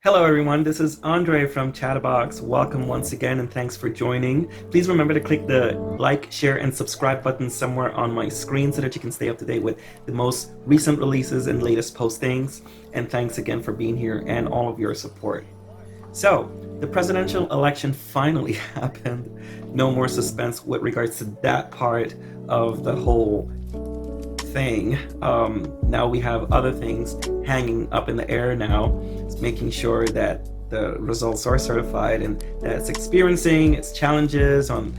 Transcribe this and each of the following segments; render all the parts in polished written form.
Hello everyone, this is Andre from Chatterbox. Welcome once again and thanks for joining. Please remember to click the like, share, and subscribe button somewhere on my screen so that you can stay up to date with the most recent releases and latest postings. And thanks again for being here and all of your support. So, the presidential election finally happened. No more suspense with regards to that part of the whole thing. Now we have other things hanging up in the air now. It's making sure that the results are certified and that it's experiencing its challenges on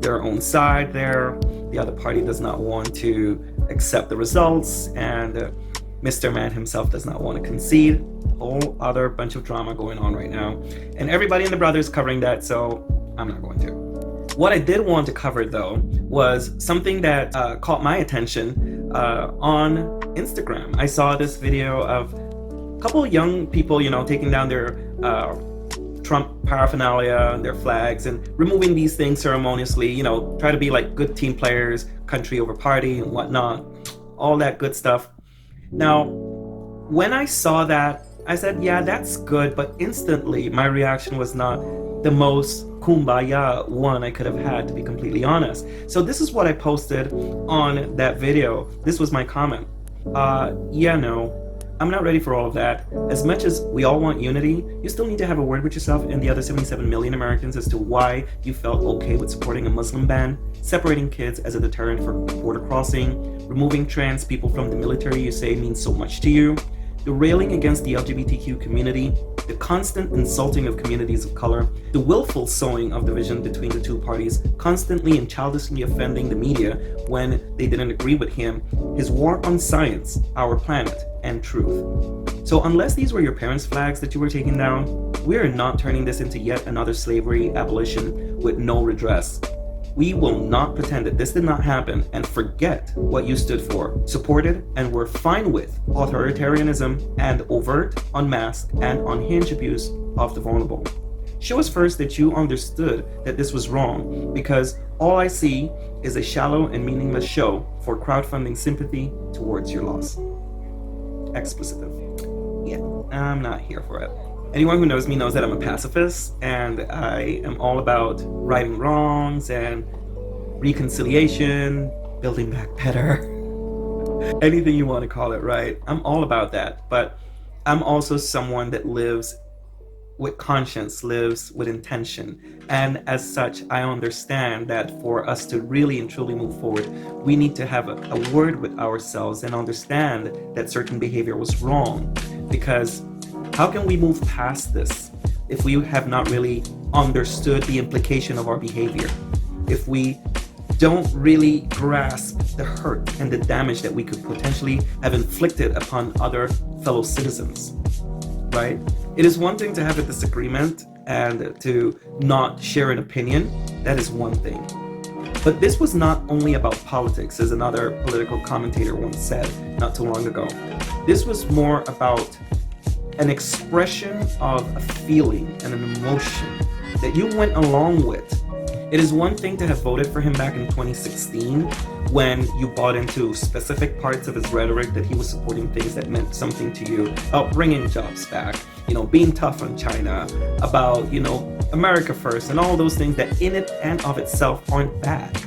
their own side there. The other party does not want to accept the results, and Mr. Man himself does not want to concede. Whole other bunch of drama going on right now. And everybody in the Brother is covering that, so I'm not going to. What I did want to cover, though, was something that caught my attention on Instagram. I saw this video of a couple of young people, taking down their Trump paraphernalia, their flags, and removing these things ceremoniously, try to be like good team players, country over party and whatnot, all that good stuff. Now, when I saw that, I said, yeah, that's good, but instantly my reaction was not the most kumbaya one I could have had, to be completely honest. So this is what I posted on that video. This was my comment. Yeah, no, I'm not ready for all of that. As much as we all want unity, you still need to have a word with yourself and the other 77 million Americans as to why you felt okay with supporting a Muslim ban, separating kids as a deterrent for border crossing, removing trans people from the military you say means so much to you, the railing against the LGBTQ community, the constant insulting of communities of color, the willful sowing of division between the two parties, constantly and childishly offending the media when they didn't agree with him, his war on science, our planet, and truth. So unless these were your parents' flags that you were taking down, we are not turning this into yet another slavery abolition with no redress. We will not pretend that this did not happen and forget what you stood for, supported, and were fine with authoritarianism and overt, unmasked, and unhinged abuse of the vulnerable. Show us first that you understood that this was wrong, because all I see is a shallow and meaningless show for crowdfunding sympathy towards your loss. Explicitive. Yeah, I'm not here for it. Anyone who knows me knows that I'm a pacifist, and I am all about righting wrongs and reconciliation, building back better, anything you want to call it, right? I'm all about that, but I'm also someone that lives with conscience, lives with intention, and as such, I understand that for us to really and truly move forward, we need to have a word with ourselves and understand that certain behavior was wrong, because how can we move past this if we have not really understood the implication of our behavior? If we don't really grasp the hurt and the damage that we could potentially have inflicted upon other fellow citizens, right? It is one thing to have a disagreement and to not share an opinion. That is one thing. But this was not only about politics, as another political commentator once said not too long ago. This was more about an expression of a feeling and an emotion that you went along with. It is one thing to have voted for him back in 2016 when you bought into specific parts of his rhetoric that he was supporting things that meant something to you, about bringing jobs back, being tough on China, about, America first, and all those things that in it and of itself aren't bad,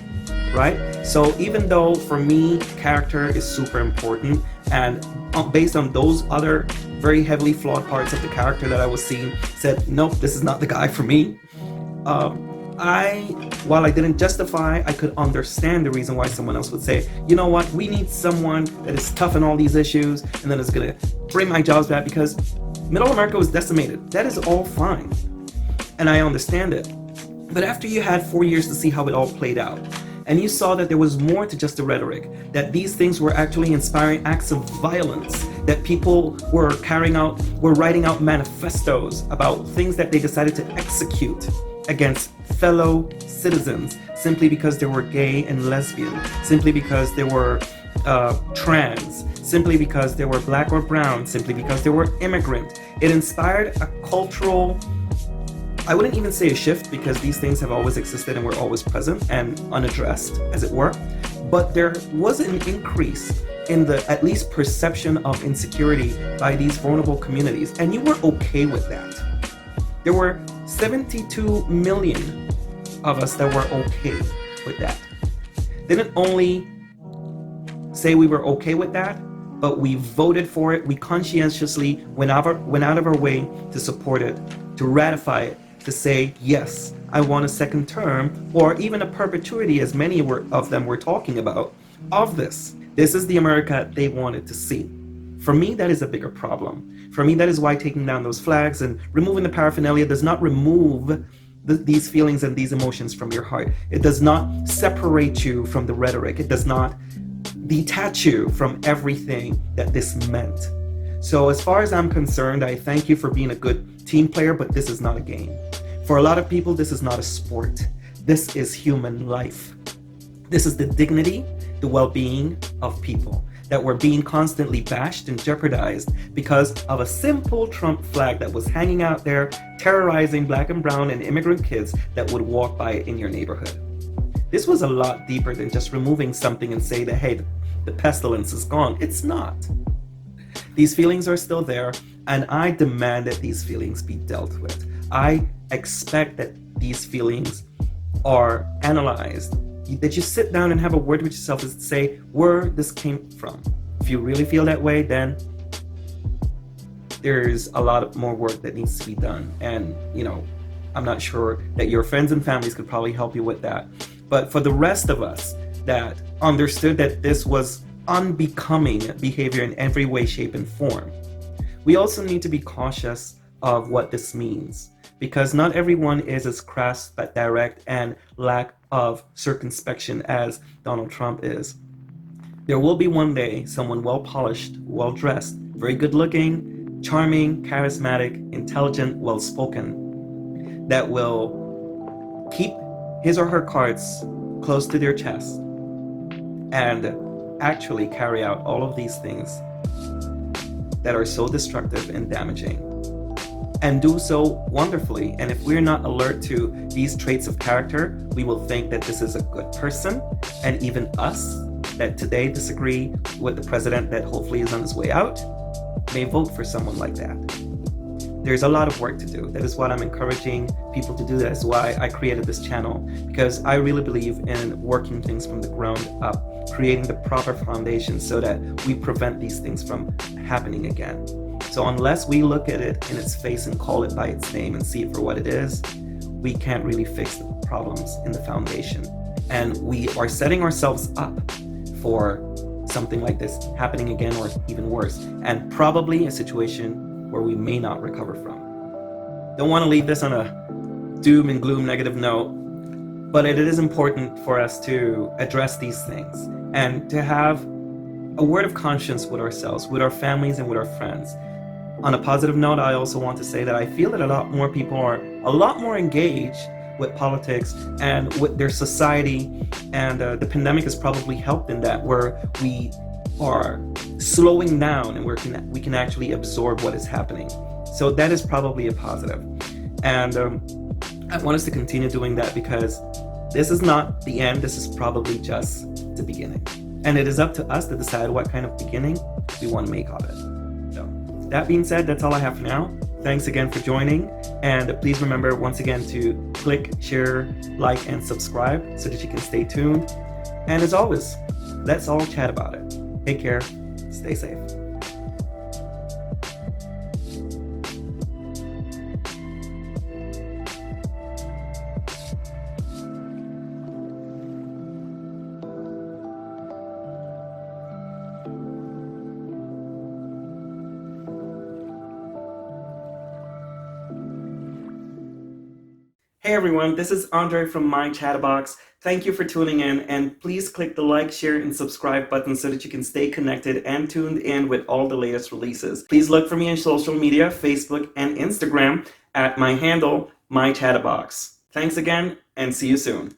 right? So even though for me, character is super important, and based on those other very heavily flawed parts of the character that I was seeing, said, nope, this is not the guy for me. While I didn't justify, I could understand the reason why someone else would say, you know what, we need someone that is tough on all these issues and then is gonna bring my jobs back, because middle America was decimated. That is all fine. And I understand it. But after you had 4 years to see how it all played out, and you saw that there was more to just the rhetoric, that these things were actually inspiring acts of violence, that people were writing out manifestos about things that they decided to execute against fellow citizens simply because they were gay and lesbian, simply because they were trans, simply because they were black or brown, simply because they were immigrant. It inspired a cultural, I wouldn't even say a shift, because these things have always existed and were always present and unaddressed, as it were. But there was an increase in the at least perception of insecurity by these vulnerable communities, and you were okay with that. There were 72 million of us that were okay with that. Didn't only say we were okay with that, but we voted for it. We conscientiously went out of our way to support it, to ratify it, to say, yes, I want a second term, or even a perpetuity, as many of them were talking about, of this. This is the America they wanted to see. For me, that is a bigger problem. For me, that is why taking down those flags and removing the paraphernalia does not remove these feelings and these emotions from your heart. It does not separate you from the rhetoric. It does not detach you from everything that this meant. So as far as I'm concerned, I thank you for being a good team player, but this is not a game. For a lot of people, this is not a sport. This is human life. This is the dignity, the well-being of people that were being constantly bashed and jeopardized because of a simple Trump flag that was hanging out there, terrorizing Black and brown and immigrant kids that would walk by it in your neighborhood. This was a lot deeper than just removing something and say that, hey, the pestilence is gone. It's not. These feelings are still there, and I demand that these feelings be dealt with. I expect that these feelings are analyzed, that you sit down and have a word with yourself and say where this came from. If you really feel that way, then there's a lot more work that needs to be done. And, I'm not sure that your friends and families could probably help you with that. But for the rest of us that understood that this was unbecoming behavior in every way, shape, and form, we also need to be cautious of what this means, because not everyone is as crass but direct and lack of circumspection as Donald Trump is. There will be one day someone well-polished, well-dressed, very good-looking, charming, charismatic, intelligent, well-spoken, that will keep his or her cards close to their chest and actually carry out all of these things that are so destructive and damaging, and do so wonderfully. And if we're not alert to these traits of character, we will think that this is a good person, and even us that today disagree with the president that hopefully is on his way out may vote for someone like that. There's a lot of work to do. That is what I'm encouraging people to do. That is why I created this channel, because I really believe in working things from the ground up, creating the proper foundation so that we prevent these things from happening again. So unless we look at it in its face and call it by its name and see it for what it is, we can't really fix the problems in the foundation. And we are setting ourselves up for something like this happening again, or even worse, and probably a situation where we may not recover from. Don't want to leave this on a doom and gloom negative note, but it is important for us to address these things and to have a word of conscience with ourselves, with our families, and with our friends. On a positive note, I also want to say that I feel that a lot more people are a lot more engaged with politics and with their society, and the pandemic has probably helped in that, where we are slowing down and we can actually absorb what is happening. So that is probably a positive. And I want us to continue doing that, because this is not the end. This is probably just the beginning. And it is up to us to decide what kind of beginning we want to make of it. So that being said, that's all I have for now. Thanks again for joining. And please remember once again to click, share, like, and subscribe so that you can stay tuned. And as always, let's all chat about it. Take care. Stay safe. Hey everyone, this is Andre from My Chatterbox. Thank you for tuning in, and please click the like, share, and subscribe button so that you can stay connected and tuned in with all the latest releases. Please look for me on social media, Facebook and Instagram at my handle, My Chatterbox. Thanks again, and see you soon.